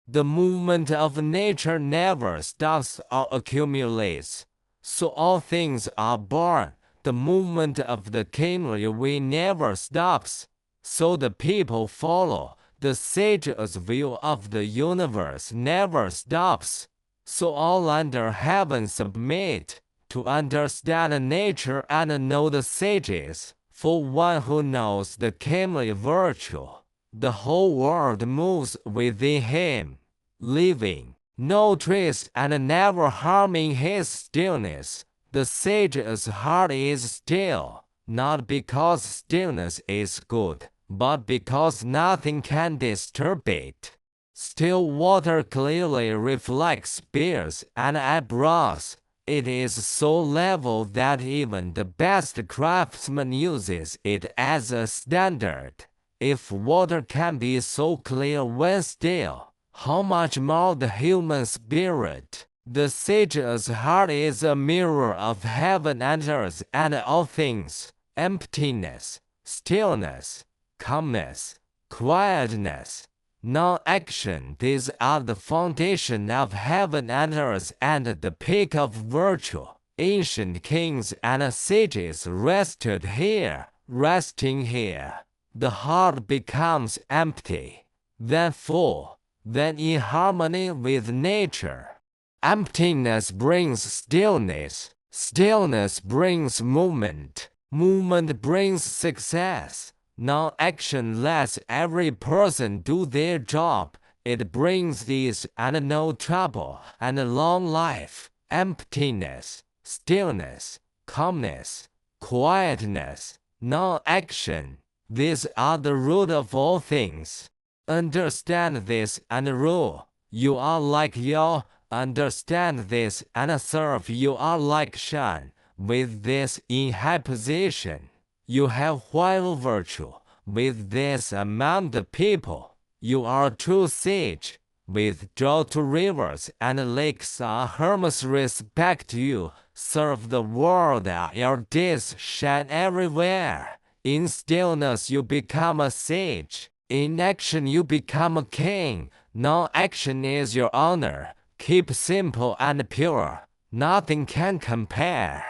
The movement of nature never stops or accumulates, so all things are born. The movement of the kingly way never stops, so the people follow. The sage's view of the universe never stops, so all under heaven submit. To understand nature and know the sages, for one who knows the kingly virtue, the whole world moves within him, living, no trace and never harming his stillness. The sage's heart is still, not because stillness is good, but because nothing can disturb it. Still water clearly reflects spears and eyebrows. It is so level that even the best craftsman uses it as a standard. If water can be so clear when still, how much more the human spirit? The sage's heart is a mirror of heaven and earth and all things. Emptiness, stillness, calmness, quietness, non-action, these are the foundation of heaven and earth and the peak of virtue. Ancient kings and sages rested here. Resting here, the heart becomes empty, then full, then in harmony with nature. Emptiness brings stillness, stillness brings movement, movement brings success. Non-action lets every person do their job. It brings ease and no trouble and a long life. Emptiness, stillness, calmness, quietness, non-action. These are the root of all things. Understand this and rule. You are like Yao. Understand this and serve. You are like Shan. With this in high position, you have while virtue. With this among the people, you are true sage. Withdraw to rivers and lakes are hermits respect you. Serve the world, your deeds shine everywhere. In stillness you become a sage. In action you become a king. Non-action is your honor. Keep simple and pure. Nothing can compare.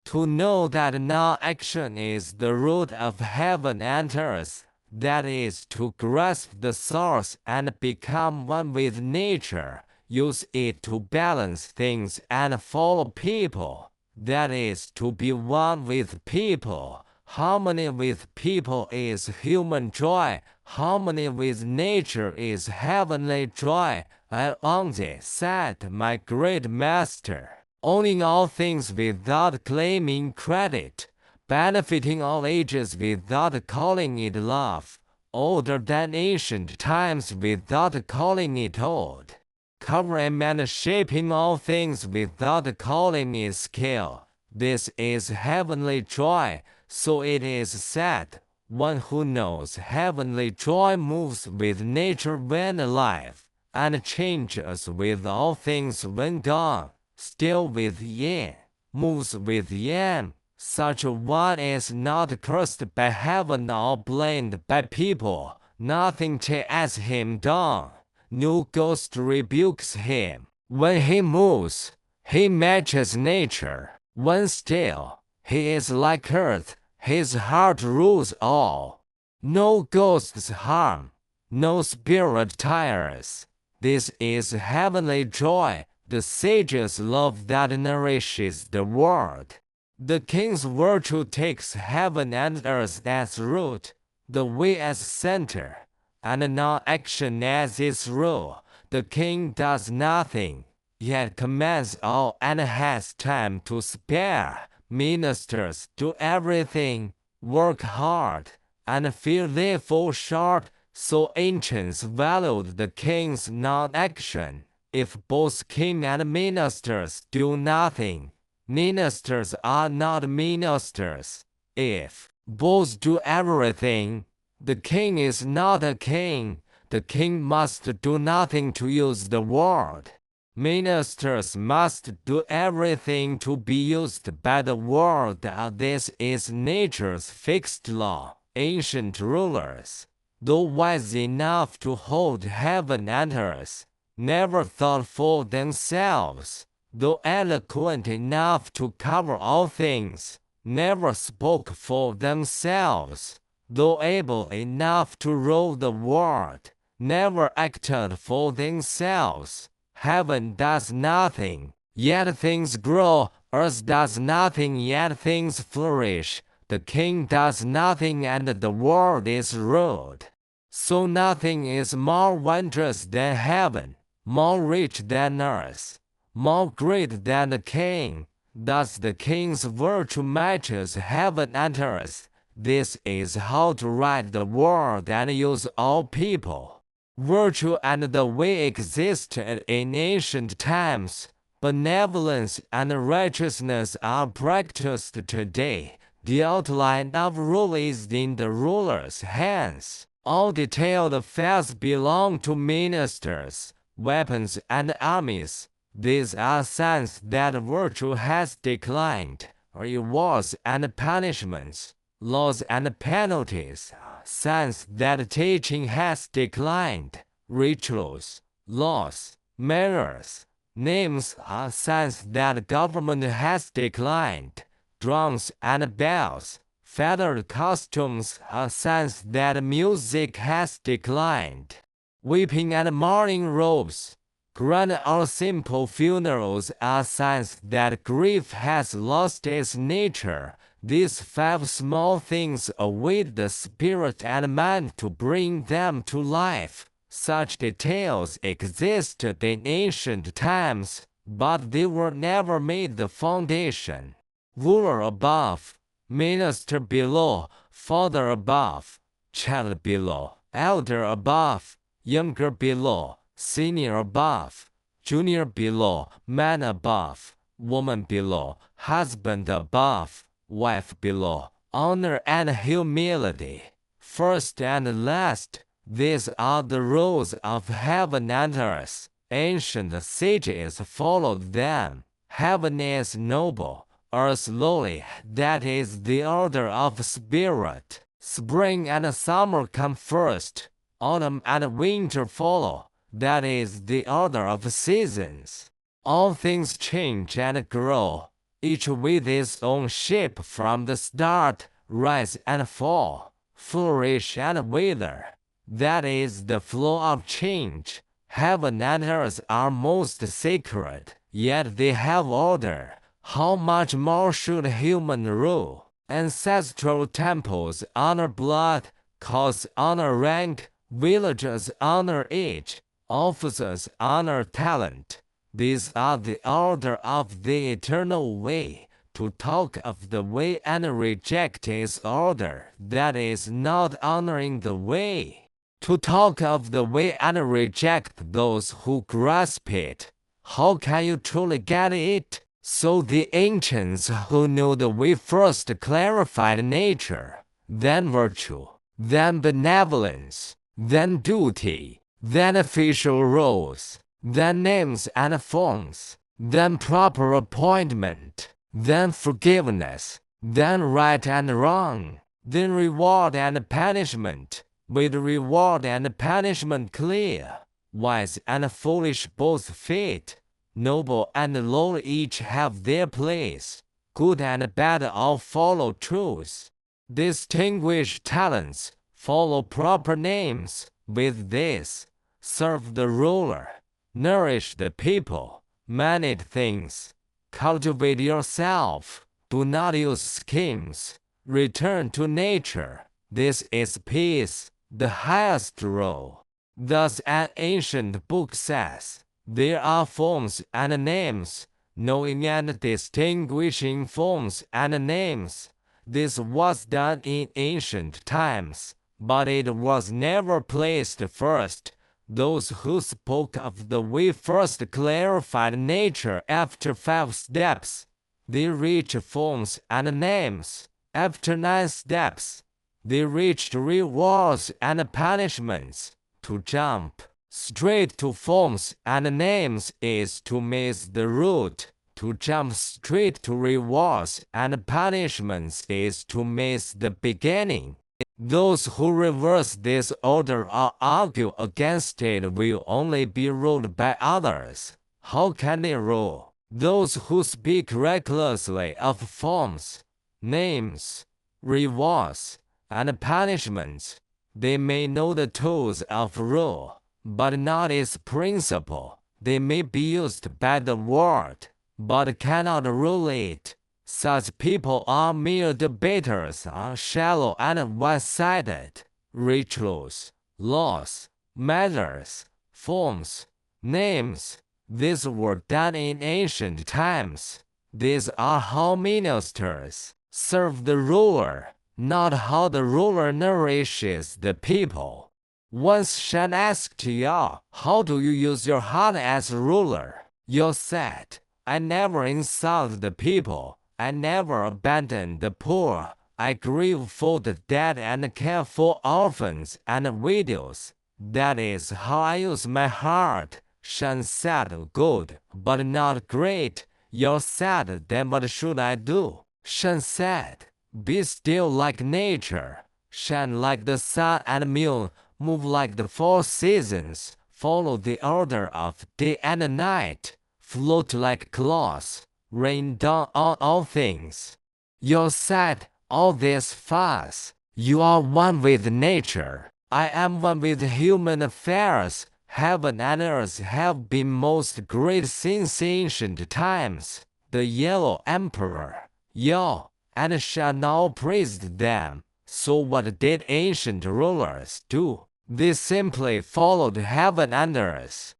To know that non-action is the root of heaven and earth, that is to grasp the source and become one with nature, use it to balance things and follow people, that is to be one with people. Harmony with people is human joy, harmony with nature is heavenly joy. Zhuangzi said, my great master, owning all things without claiming credit, benefiting all ages without calling it love, older than ancient times without calling it old, covering and shaping all things without calling it skill. This is heavenly joy, so it is said, one who knows heavenly joy moves with nature when alive, and changes with all things when gone. Still with yin, moves with yang. Such a one is not cursed by heaven or blamed by people. Nothing tears him down. No ghost rebukes him. When he moves, he matches nature. When still, he is like earth. His heart rules all. No ghosts harm. No spirit tires. This is heavenly joy. The sage's love that nourishes the world. The king's virtue takes heaven and earth as root, the way as center, and non-action as its rule. The king does nothing, yet commands all and has time to spare. Ministers do everything, work hard, and fear they fall short, so ancients valued the king's non-action. If both king and ministers do nothing, ministers are not ministers. If both do everything, the king is not a king. The king must do nothing to use the world. Ministers must do everything to be used by the world. This is nature's fixed law. Ancient rulers, though wise enough to hold heaven and earth, never thought for themselves, though eloquent enough to cover all things, never spoke for themselves, though able enough to rule the world, never acted for themselves. Heaven does nothing, yet things grow, earth does nothing, yet things flourish, the king does nothing and the world is ruled. So nothing is more wondrous than heaven, more rich than earth, more great than the king. Thus the king's virtue matches heaven and earth. This is how to write the world and use all people. Virtue and the way existed in ancient times. Benevolence and righteousness are practiced today. The outline of rule is in the ruler's hands. All detailed affairs belong to ministers, weapons and armies. These are signs that virtue has declined. Rewards and punishments, laws and penalties, signs that teaching has declined. Rituals, laws, manners, names are signs that government has declined. Drums and bells, feathered costumes are signs that music has declined. Weeping and mourning robes, grand or simple funerals are signs that grief has lost its nature. These 5 small things await the spirit and mind to bring them to life. Such details existed in ancient times, but they were never made the foundation. Ruler above, minister below, father above, child below, elder above, younger below, senior above, junior below, man above, woman below, husband above, wife below, honor and humility, first and last. These are the rules of heaven and earth. Ancient sages followed them. Heaven is noble, earth lowly, that is the order of spirit. Spring and summer come first, autumn and winter follow, that is the order of seasons. All things change and grow, each with its own shape from the start, rise and fall, flourish and wither. That is the flow of change. Heaven and earth are most sacred, yet they have order. How much more should human rule? Ancestral temples honor blood, courts honor rank, villages honor age, officers honor talent. These are the order of the eternal way. To talk of the way and reject its order, that is not honoring the way. To talk of the way and reject those who grasp it, how can you truly get it? So the ancients who knew the way first clarified nature, then virtue, then benevolence, then duty, then official roles, then names and forms, then proper appointment, then forgiveness, then right and wrong, then reward and punishment, with reward and punishment clear, wise and foolish both fit, noble and low each have their place, good and bad all follow truth. Distinguish talents, follow proper names, with this, serve the ruler, nourish the people, manage things, cultivate yourself, do not use schemes, return to nature. This is peace, the highest rule. Thus an ancient book says, there are forms and names, knowing and distinguishing forms and names. This was done in ancient times, but it was never placed first. Those who spoke of the way first clarified nature after 5 steps. They reached forms and names. After 9 steps, they reached rewards and punishments. To jump straight to forms and names is to miss the route. To jump straight to rewards and punishments is to miss the beginning. Those who reverse this order or argue against it will only be ruled by others. How can they rule? Those who speak recklessly of forms, names, rewards, and punishments, they may know the tools of rule, but not its principle. They may be used by the world, but cannot rule it. Such people are mere debaters, are shallow and one-sided. Rituals, laws, manners, forms, names, these were done in ancient times. These are how ministers serve the ruler, not how the ruler nourishes the people. Once Shan asked Yao, "How do you use your heart as ruler?" Yao said, "I never insult the people. I never abandon the poor. I grieve for the dead and care for orphans and widows. That is how I use my heart." Shan said, "Good, but not great." Yao said, "Then what should I do?" Shan said, "Be still like nature. Shine like the sun and moon. Move like the four seasons. Follow the order of day and night. Float like clouds. Rain down on all things." Yao said, "All this fast. You are one with nature. I am one with human affairs. Heaven and earth have been most great since ancient times." The Yellow Emperor, Yao, and Shan now praised them. So what did ancient rulers do? They simply followed heaven and earth.